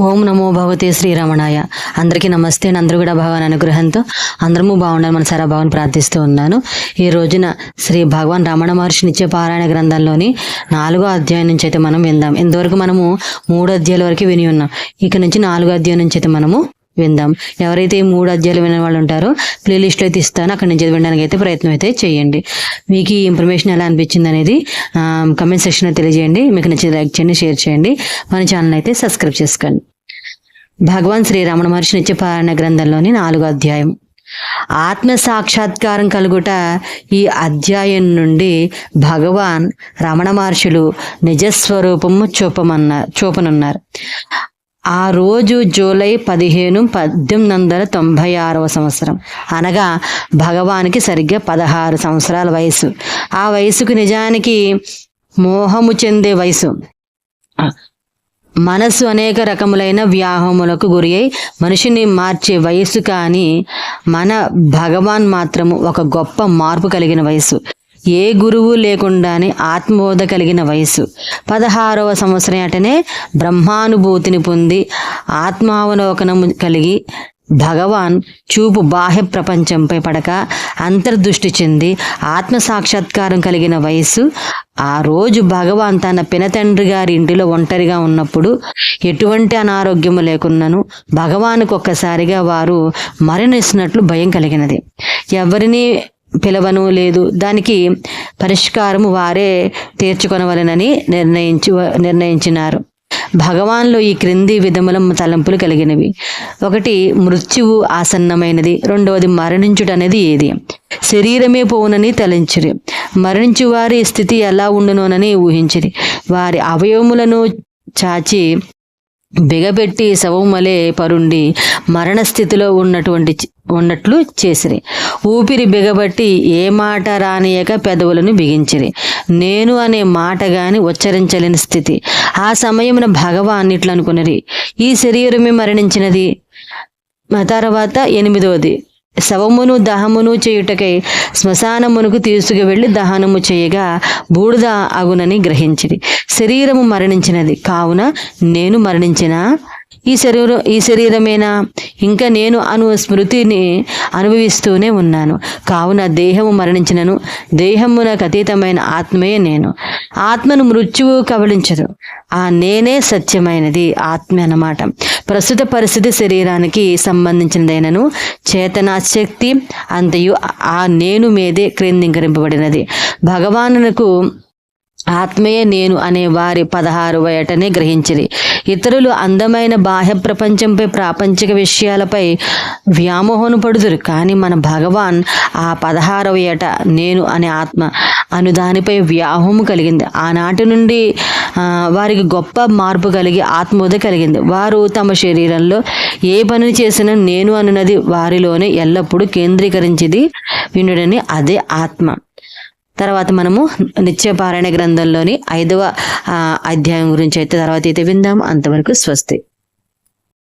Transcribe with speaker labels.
Speaker 1: ఓం నమో భగవతే శ్రీరమణాయ. అందరికీ నమస్తే. అందరూ కూడా భగవాన్ అనుగ్రహంతో అందరము బాగుండాలి మనసారా భగవాన్ ప్రార్థిస్తూ ఉన్నాను. ఈ రోజున శ్రీ భగవాన్ రమణ మహర్షి నిత్య పారాయణ గ్రంథంలోని 4వ అధ్యాయం నుంచి అయితే మనం విందాం. ఇంతవరకు మనము 3 అధ్యాయాల వరకు విని ఉన్నాం. ఇక నుంచి 4వ అధ్యాయం నుంచి అయితే మనము విందాం. ఎవరైతే ఈ 3 అధ్యాయాలు వినే వాళ్ళు ఉంటారో ప్లేలిస్ట్లో అయితే ఇస్తాను, అక్కడి నుంచి వినడానికి అయితే ప్రయత్నం అయితే చేయండి. మీకు ఈ ఇన్ఫర్మేషన్ ఎలా అనిపించింది అనేది కమెంట్ సెక్షన్లో తెలియజేయండి. మీకు నచ్చిన లైక్ చేయండి, షేర్ చేయండి, మన ఛానల్ అయితే సబ్స్క్రైబ్ చేసుకోండి. భగవాన్ శ్రీ రమణ మహర్షి నిత్య పారాయణ గ్రంథంలోని 4వ అధ్యాయం. ఆత్మ సాక్షాత్కారం కలుగుట. ఈ అధ్యాయం నుండి భగవాన్ రమణ మహర్షులు నిజస్వరూపము చూపనున్నారు. ఆ రోజు జూలై 15, 1896 సంవత్సరం, అనగా భగవానికి సరిగ్గా 16 సంవత్సరాల వయసు. ఆ వయసుకు నిజానికి మోహము చెందే వయసు. మనస్సు అనేక రకములైన వ్యాహములకు గురి అయి మనిషిని మార్చే వయస్సు. కానీ మన భగవాన్ మాత్రము ఒక గొప్ప మార్పు కలిగిన వయసు. ఏ గురువు లేకుండానే ఆత్మబోధ కలిగిన వయసు. 16వ సంవత్సరం అటనే బ్రహ్మానుభూతిని పొంది ఆత్మావలోకనము కలిగి భగవాన్ చూపు బాహ్య ప్రపంచంపై పడక అంతర్దృష్టి చెంది ఆత్మ సాక్షాత్కారం కలిగిన వయస్సు. ఆ రోజు భగవాన్ తన పినతండ్రి గారి ఇంటిలో ఒంటరిగా ఉన్నప్పుడు ఎటువంటి అనారోగ్యము లేకున్నను భగవానుకు ఒక్కసారిగా వారు మరణిస్తున్నట్లు భయం కలిగినది. ఎవరిని పిలవను లేదు. దానికి పరిష్కారము వారే తీర్చుకొనవలెనని నిర్ణయించినారు. భగవాన్లో ఈ క్రింది విధముల తలంపులు కలిగినవి. 1, మృత్యువు ఆసన్నమైనది. 2వది, మరణించుట అనేది ఏది. శరీరమే పోవునని తలంచిరి. మరణించు వారి స్థితి ఎలా ఉండునోనని ఊహించిరి. వారి అవయవములను చాచి బిగబెట్టి శవమలే పరుండి మరణ స్థితిలో ఉన్నట్లు చేసిరి. ఊపిరి బిగబట్టి ఏ మాట రానియక పెదవులను బిగించిరి. నేను అనే మాట గాని ఉచ్చరించలేని స్థితి. ఆ సమయమున భగవాన్ ఇట్లనుకున్నది, ఈ శరీరమే మరణించినది. తర్వాత 8వది, శవమును దహమును చేయుటకై శ్మశానమునకు తీసుకువెళ్ళి దహనము చేయగా బూడిద అగునని గ్రహించిరి. శరీరము మరణించినది కావున నేను మరణించిన ఈ శరీరమేనా? ఇంకా నేను స్మృతిని అనుభవిస్తూనే ఉన్నాను. కావున దేహము మరణించినను దేహమునకు అతీతమైన ఆత్మయే నేను. ఆత్మను మృత్యువు కబళించదు. ఆ నేనే సత్యమైనది ఆత్మ అన్నమాట. ప్రస్తుత పరిస్థితి శరీరానికి సంబంధించినదైనను చేతనాశక్తి అంతయు ఆ నేను మీదే కేంద్రీకరింపబడినది. భగవానునకు ఆత్మయే నేను అనే వారి 16వ ఏటనే గ్రహించిరి. ఇతరులు అందమైన బాహ్య ప్రపంచంపై ప్రాపంచిక విషయాలపై వ్యామోహను పడుదురు. కానీ మన భగవాన్ ఆ 16వ ఏట నేను అనే ఆత్మ అను దానిపై వ్యామోహము కలిగింది. ఆనాటి నుండి వారికి గొప్ప మార్పు కలిగి ఆత్మోద కలిగింది. వారు తమ శరీరంలో ఏ పని చేసినా నేను అనున్నది వారిలోనే ఎల్లప్పుడూ కేంద్రీకరించింది వినుడని అదే ఆత్మ. తర్వాత మనము నిత్యపారాయణ గ్రంథంలోని 5వ అధ్యాయం గురించి అయితే తర్వాత అయితే విందాము. అంతవరకు స్వస్తి.